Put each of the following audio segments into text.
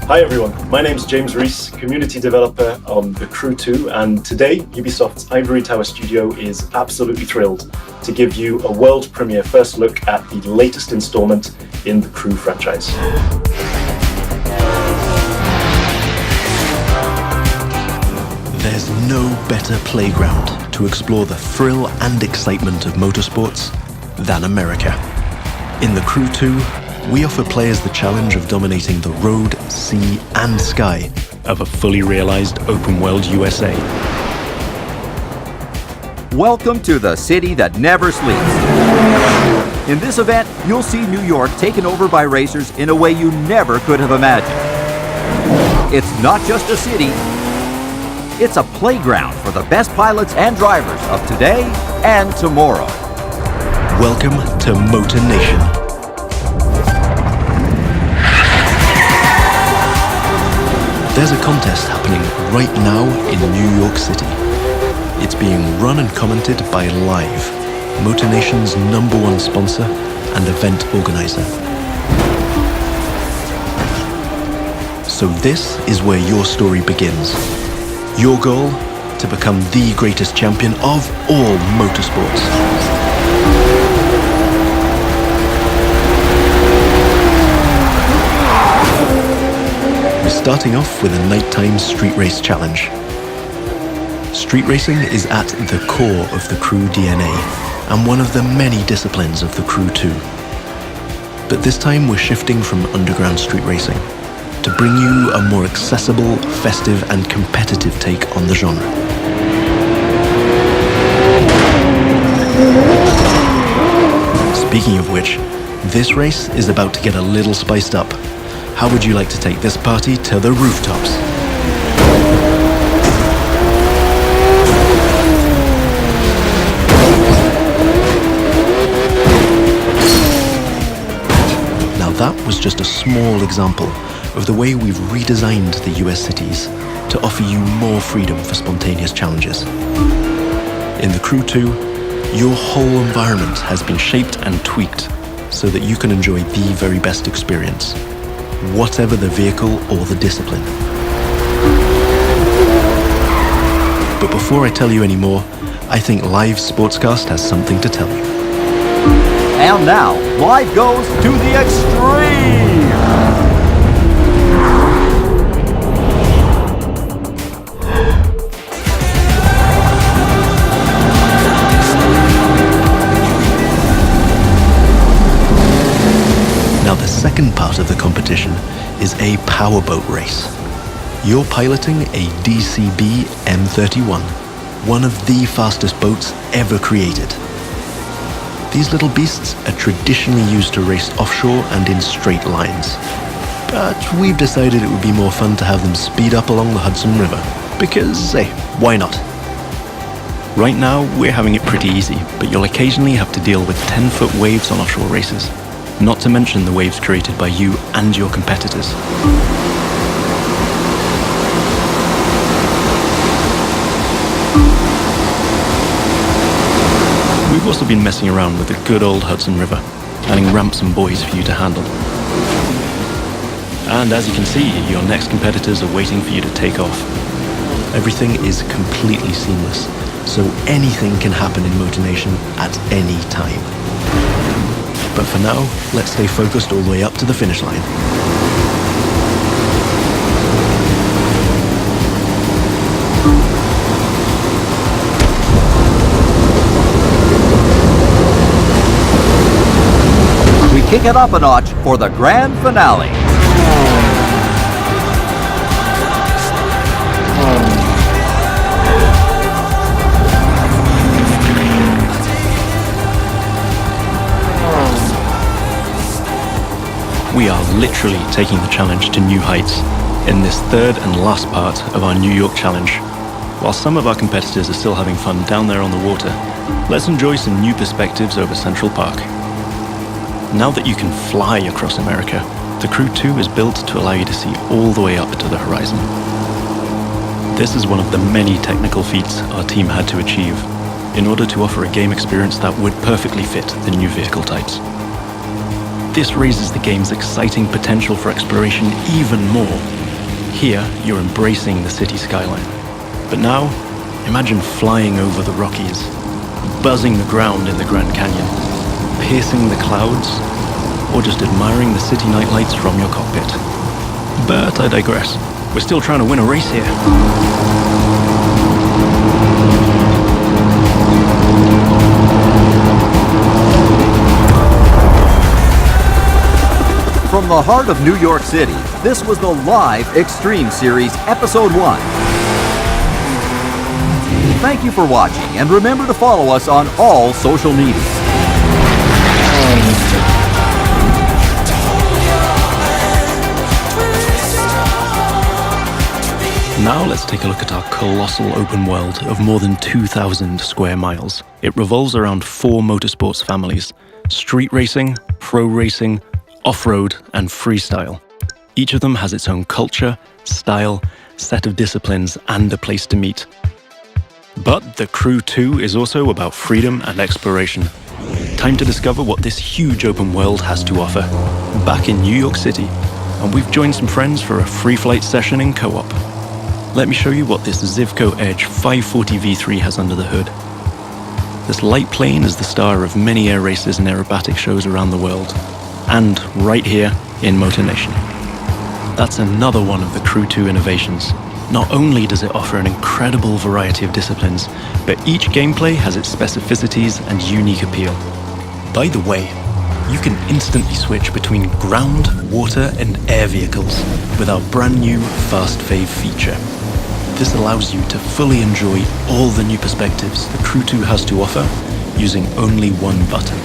Hi everyone, my name's James Rees, community developer on The Crew 2, and today Ubisoft's Ivory Tower studio is absolutely thrilled to give you a world premiere first look at the latest installment in the Crew franchise. There's no better playground to explore the thrill and excitement of motorsports than America. In The Crew 2, we offer players the challenge of dominating the road, sea, and sky of a fully realized open-world USA. Welcome to the city that never sleeps. In this event, you'll see New York taken over by racers in a way you never could have imagined. It's not just a city, it's a playground for the best pilots and drivers of today and tomorrow. Welcome to Motor Nation. There's a contest happening right now in New York City. It's being run and commented by Live, Motor Nation's #1 sponsor and event organizer. So this is where your story begins. Your goal? To become the greatest champion of all motorsports. We're starting off with a nighttime street race challenge. Street racing is at the core of the Crew DNA and one of the many disciplines of the Crew 2. But this time we're shifting from underground street racing to bring you a more accessible, festive and competitive take on the genre. Speaking of which, this race is about to get a little spiced up. How would you like to take this party to the rooftops? Now that was just a small example of the way we've redesigned the US cities to offer you more freedom for spontaneous challenges. In the Crew 2, your whole environment has been shaped and tweaked so that you can enjoy the very best experience, whatever the vehicle or the discipline. But before I tell you any more, I think Live Sportscast has something to tell you. And now, Live goes to the extreme! Now the second part of the competition is a powerboat race. You're piloting a DCB M31, one of the fastest boats ever created. These little beasts are traditionally used to race offshore and in straight lines. But we've decided it would be more fun to have them speed up along the Hudson River, because, hey, why not? Right now, we're having it pretty easy, but you'll occasionally have to deal with 10-foot waves on offshore races. Not to mention the waves created by you and your competitors. We've also been messing around with the good old Hudson River, adding ramps and buoys for you to handle. And as you can see, your next competitors are waiting for you to take off. Everything is completely seamless, so anything can happen in Motor Nation at any time. But for now, let's stay focused all the way up to the finish line. We kick it up a notch for the grand finale. We are literally taking the challenge to new heights in this third and last part of our New York challenge. While some of our competitors are still having fun down there on the water, let's enjoy some new perspectives over Central Park. Now that you can fly across America, the Crew 2 is built to allow you to see all the way up to the horizon. This is one of the many technical feats our team had to achieve in order to offer a game experience that would perfectly fit the new vehicle types. This raises the game's exciting potential for exploration even more Here, you're embracing the city skyline. But now, imagine flying over the Rockies, buzzing the ground in the Grand Canyon, piercing the clouds, or just admiring the city nightlights from your cockpit. But I digress. We're still trying to win a race here. From the heart of New York City, this was the live Extreme Series Episode 1. Thank you for watching, and remember to follow us on all social media. Now let's take a look at our colossal open world of more than 2,000 square miles. It revolves around 4 motorsports families: street racing, pro racing, off-road, and freestyle. Each of them has its own culture, style, set of disciplines, and a place to meet. But the Crew 2 is also about freedom and exploration. Time to discover what this huge open world has to offer. Back in New York City, and we've joined some friends for a free flight session in co-op. Let me show you what this Zivco Edge 540 V3 has under the hood. This light plane is the star of many air races and aerobatic shows around the world, and right here in Motor Nation. That's another one of the Crew 2 innovations. Not only does it offer an incredible variety of disciplines, but each gameplay has its specificities and unique appeal. By the way, you can instantly switch between ground, water, and air vehicles with our brand new Fast Fave feature. This allows you to fully enjoy all the new perspectives the Crew 2 has to offer using only one button.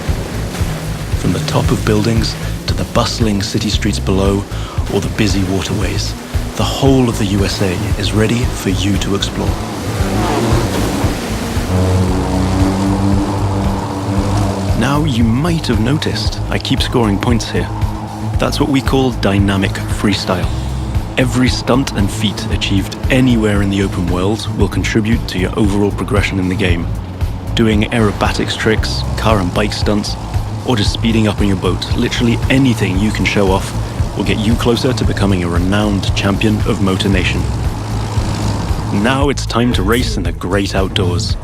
From the top of buildings to the bustling city streets below or the busy waterways, the whole of the USA is ready for you to explore. Now you might have noticed I keep scoring points here. That's what we call dynamic freestyle. Every stunt and feat achieved anywhere in the open world will contribute to your overall progression in the game. Doing aerobatics tricks, car and bike stunts, or just speeding up on your boat, literally anything you can show off will get you closer to becoming a renowned champion of Motor Nation. Now it's time to race in the great outdoors.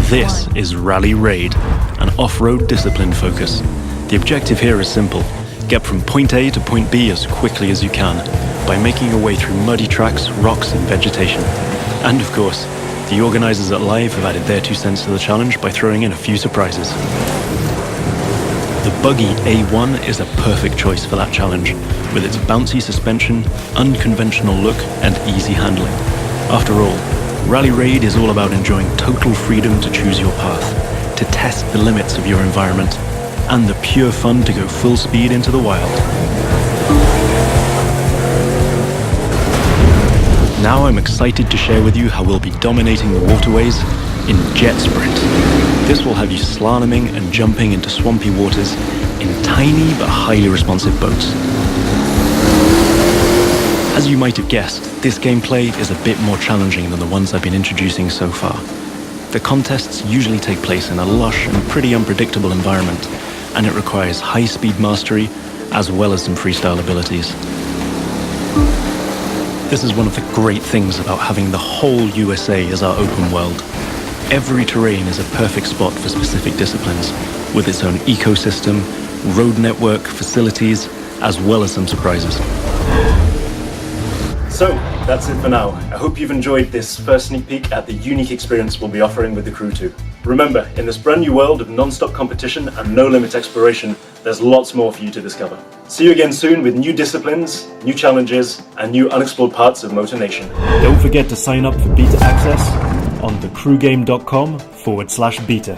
This is Rally Raid, an off-road discipline focus. The objective here is simple: get from point A to point B as quickly as you can by making your way through muddy tracks, rocks, and vegetation. And of course, the organizers at Live have added their 2 cents to the challenge by throwing in a few surprises. The buggy A1 is a perfect choice for that challenge, with its bouncy suspension, unconventional look, and easy handling. After all, Rally Raid is all about enjoying total freedom to choose your path, to test the limits of your environment, and the pure fun to go full speed into the wild. Now I'm excited to share with you how we'll be dominating the waterways in Jet Sprint. This will have you slaloming and jumping into swampy waters in tiny but highly responsive boats. As you might have guessed, this gameplay is a bit more challenging than the ones I've been introducing so far. The contests usually take place in a lush and pretty unpredictable environment, and it requires high-speed mastery as well as some freestyle abilities. This is one of the great things about having the whole USA as our open world. Every terrain is a perfect spot for specific disciplines, with its own ecosystem, road network, facilities, as well as some surprises. So, that's it for now. I hope you've enjoyed this first sneak peek at the unique experience we'll be offering with the Crew 2. Remember, in this brand new world of non-stop competition and no-limit exploration, there's lots more for you to discover. See you again soon with new disciplines, new challenges, and new unexplored parts of Motor Nation. Don't forget to sign up for beta access on thecrewgame.com/beta.